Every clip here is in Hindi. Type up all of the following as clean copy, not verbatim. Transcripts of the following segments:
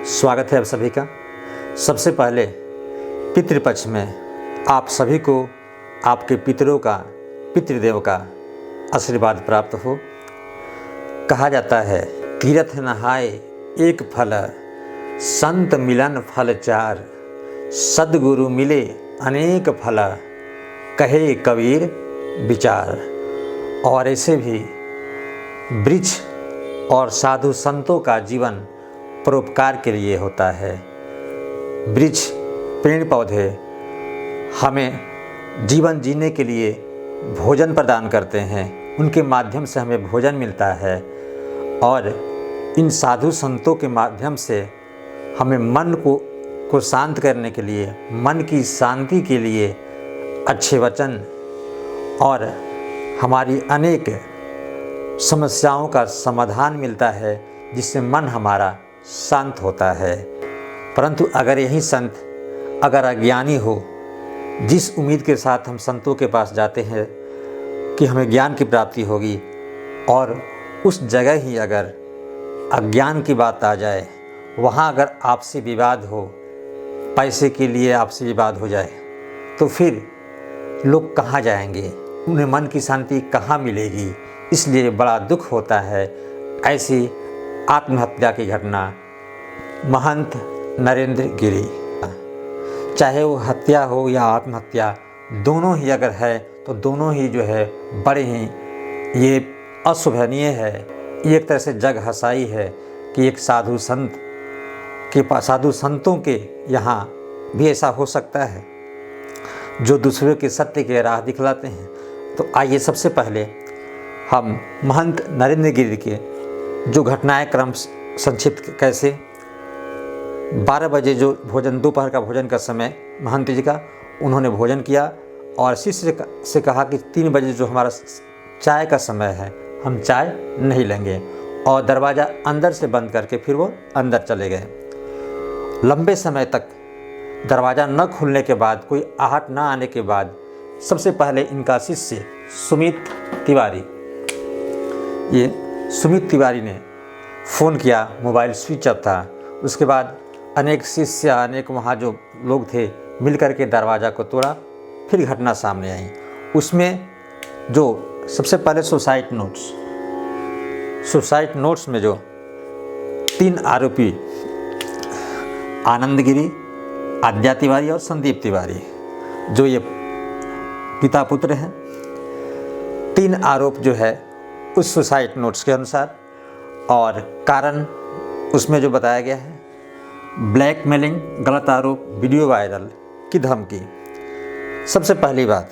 स्वागत है आप सभी का। सबसे पहले पितृपक्ष में आप सभी को आपके पितरों का, पितृदेव का आशीर्वाद प्राप्त हो। कहा जाता है तीर्थ नहाए एक फल, संत मिलन फल चार, सद्गुरु मिले अनेक फल, कहे कबीर विचार। और ऐसे भी वृक्ष और साधु संतों का जीवन परोपकार के लिए होता है। वृक्ष, पेड़ पौधे हमें जीवन जीने के लिए भोजन प्रदान करते हैं, उनके माध्यम से हमें भोजन मिलता है। और इन साधु संतों के माध्यम से हमें मन को शांत करने के लिए, मन की शांति के लिए अच्छे वचन और हमारी अनेक समस्याओं का समाधान मिलता है, जिससे मन हमारा शांत होता है। परंतु अगर यही संत अगर अज्ञानी हो, जिस उम्मीद के साथ हम संतों के पास जाते हैं कि हमें ज्ञान की प्राप्ति होगी, और उस जगह ही अगर अज्ञान की बात आ जाए, वहाँ अगर आपसी विवाद हो, पैसे के लिए आपसी विवाद हो जाए, तो फिर लोग कहाँ जाएंगे, उन्हें मन की शांति कहाँ मिलेगी। इसलिए बड़ा दुख होता है। ऐसी आत्महत्या की घटना महंत नरेंद्र गिरी, चाहे वो हत्या हो या आत्महत्या, दोनों ही अगर है तो दोनों ही जो है बड़े ही ये अशोभनीय है। ये एक तरह से जग हंसाई है कि एक साधु संत के पास, साधु संतों के यहाँ भी ऐसा हो सकता है जो दूसरों के सत्य के राह दिखलाते हैं। तो आइए सबसे पहले हम महंत नरेंद्र गिरी के जो घटनाएं क्रम संक्षिप्त कैसे 12 बजे जो भोजन, दोपहर का भोजन का समय महंत जी का, उन्होंने भोजन किया और शिष्य से कहा कि 3 बजे जो हमारा चाय का समय है, हम चाय नहीं लेंगे, और दरवाज़ा अंदर से बंद करके फिर वो अंदर चले गए। लंबे समय तक दरवाज़ा न खुलने के बाद, कोई आहट न आने के बाद, सबसे पहले इनका शिष्य सुमित तिवारी, ये सुमित तिवारी ने फ़ोन किया, मोबाइल स्विच ऑफ था। उसके बाद अनेक शिष्य, अनेक वहाँ जो लोग थे मिल कर के दरवाज़ा को तोड़ा। फिर घटना सामने आई। उसमें जो सबसे पहले सुसाइड नोट्स में जो 3 आरोपी आनंद गिरी, आद्या तिवारी और संदीप तिवारी, जो ये पिता पुत्र हैं, 3 आरोप जो है उस सुसाइड नोट्स के अनुसार, और कारण उसमें जो बताया गया है ब्लैकमेलिंग, गलत आरोप, वीडियो वायरल की धमकी। सबसे पहली बात,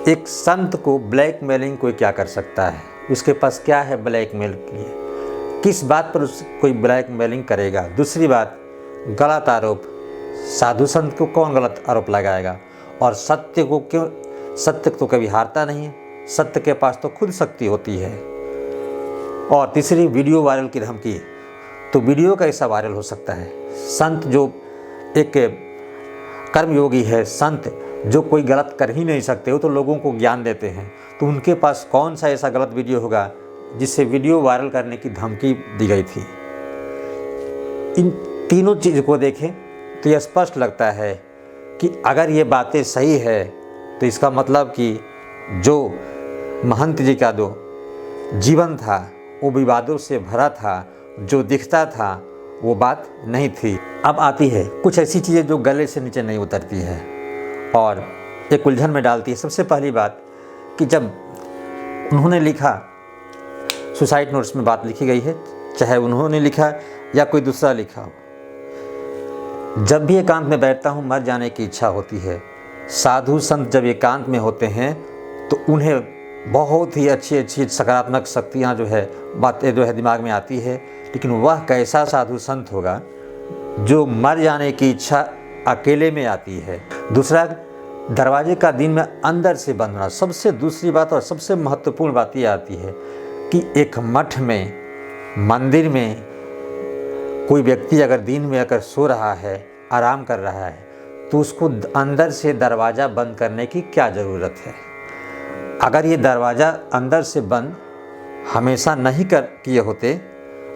एक संत को ब्लैकमेलिंग कोई क्या कर सकता है, उसके पास क्या है ब्लैकमेल के लिए, किस बात पर कोई ब्लैकमेलिंग करेगा। दूसरी बात, गलत आरोप, साधु संत को कौन गलत आरोप लगाएगा, और सत्य को क्यों, सत्य तो कभी हारता नहीं है, सत्य के पास तो खुद शक्ति होती है। और तीसरी, वीडियो वायरल की धमकी। तो वीडियो कैसा वायरल हो सकता है? संत जो एक कर्मयोगी है, संत जो कोई गलत कर ही नहीं सकते, वो तो लोगों को ज्ञान देते हैं, तो उनके पास कौन सा ऐसा गलत वीडियो होगा जिससे वीडियो वायरल करने की धमकी दी गई थी। इन तीनों चीज़ को देखें तो यह स्पष्ट लगता है कि अगर ये बातें सही है तो इसका मतलब कि जो महंत जी का जो जीवन था वो विवादों से भरा था, जो दिखता था वो बात नहीं थी। अब आती है कुछ ऐसी चीज़ें जो गले से नीचे नहीं उतरती है और एक उलझन में डालती है। सबसे पहली बात कि जब उन्होंने लिखा, सुसाइड नोट्स में बात लिखी गई है, चाहे उन्होंने लिखा या कोई दूसरा लिखा हो, जब भी एकांत में बैठता हूँ मर जाने की इच्छा होती है। साधु संत जब एकांत में होते हैं तो उन्हें बहुत ही अच्छी अच्छी सकारात्मक शक्तियाँ जो है, बातें जो है दिमाग में आती है। लेकिन वह कैसा साधु संत होगा जो मर जाने की इच्छा अकेले में आती है। दूसरा, दरवाजे का दिन में अंदर से बंद होना। सबसे दूसरी बात और सबसे महत्वपूर्ण बात ये आती है कि एक मठ में, मंदिर में कोई व्यक्ति अगर दिन में अगर सो रहा है, आराम कर रहा है, तो उसको अंदर से दरवाज़ा बंद करने की क्या ज़रूरत है। अगर ये दरवाज़ा अंदर से बंद हमेशा नहीं किए होते,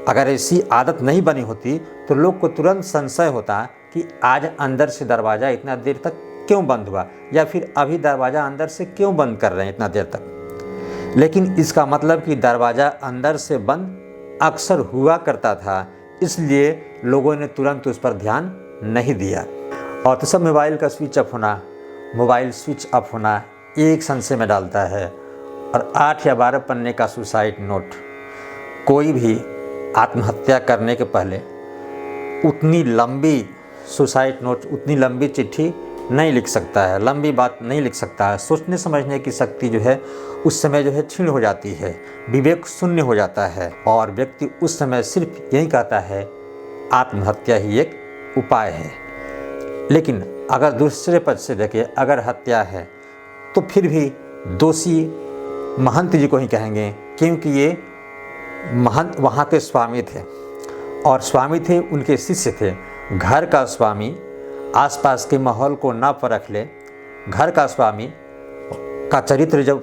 अगर ऐसी आदत नहीं बनी होती तो लोग को तुरंत संशय होता कि आज अंदर से दरवाज़ा इतना देर तक क्यों बंद हुआ, या फिर अभी दरवाज़ा अंदर से क्यों बंद कर रहे हैं इतना देर तक। लेकिन इसका मतलब कि दरवाज़ा अंदर से बंद अक्सर हुआ करता था, इसलिए लोगों ने तुरंत उस पर ध्यान नहीं दिया। और तो सब मोबाइल का स्विच ऑफ होना, मोबाइल स्विच ऑफ होना एक संशय में डालता है। और 8 या 12 पन्ने का सुसाइड नोट, कोई भी आत्महत्या करने के पहले उतनी लंबी सुसाइड नोट, उतनी लंबी चिट्ठी नहीं लिख सकता है, लंबी बात नहीं लिख सकता है। सोचने समझने की शक्ति जो है उस समय जो है क्षीण हो जाती है, विवेक शून्य हो जाता है, और व्यक्ति उस समय सिर्फ यही कहता है आत्महत्या ही एक उपाय है। लेकिन अगर दूसरे पक्ष से देखें, अगर हत्या है तो फिर भी दोषी महंत जी को ही कहेंगे, क्योंकि ये महंत वहाँ के स्वामी थे, और स्वामी थे उनके शिष्य थे। घर का स्वामी आसपास के माहौल को ना परख ले, घर का स्वामी का चरित्र जब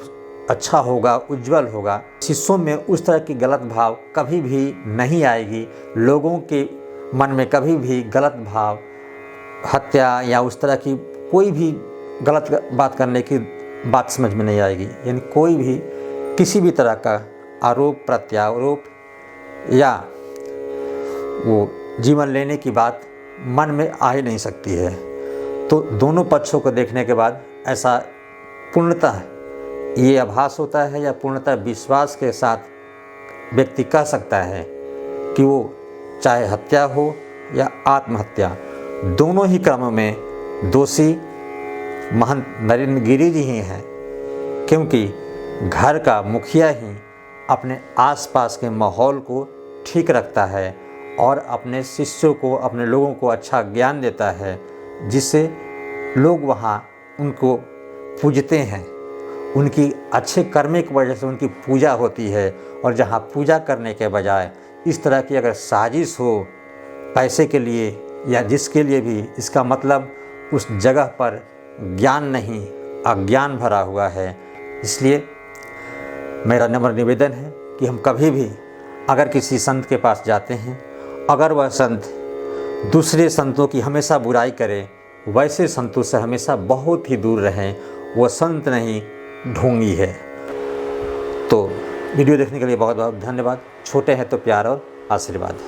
अच्छा होगा, उज्जवल होगा, शिष्यों में उस तरह की गलत भाव कभी भी नहीं आएगी। लोगों के मन में कभी भी गलत भाव, हत्या या उस तरह की कोई भी गलत बात करने की बात समझ में नहीं आएगी। यानी कोई भी किसी भी तरह का आरोप प्रत्यारोप या वो जीवन लेने की बात मन में आ ही नहीं सकती है। तो दोनों पक्षों को देखने के बाद ऐसा पूर्णतः ये आभास होता है, या पूर्णतः विश्वास के साथ व्यक्ति कह सकता है कि वो चाहे हत्या हो या आत्महत्या, दोनों ही क्रमों में दोषी महंत नरेंद्र गिरि जी ही हैं, क्योंकि घर का मुखिया ही अपने आसपास के माहौल को ठीक रखता है और अपने शिष्यों को, अपने लोगों को अच्छा ज्ञान देता है, जिससे लोग वहाँ उनको पूजते हैं। उनकी अच्छे कर्म की वजह से उनकी पूजा होती है। और जहाँ पूजा करने के बजाय इस तरह की अगर साजिश हो पैसे के लिए या जिसके लिए भी, इसका मतलब उस जगह पर ज्ञान नहीं, अज्ञान भरा हुआ है। इसलिए मेरा नम्र निवेदन है कि हम कभी भी अगर किसी संत के पास जाते हैं, अगर वह संत दूसरे संतों की हमेशा बुराई करे, वैसे संतों से हमेशा बहुत ही दूर रहें। वह संत नहीं, ढोंगी है। तो वीडियो देखने के लिए बहुत बहुत धन्यवाद। छोटे हैं तो प्यार और आशीर्वाद।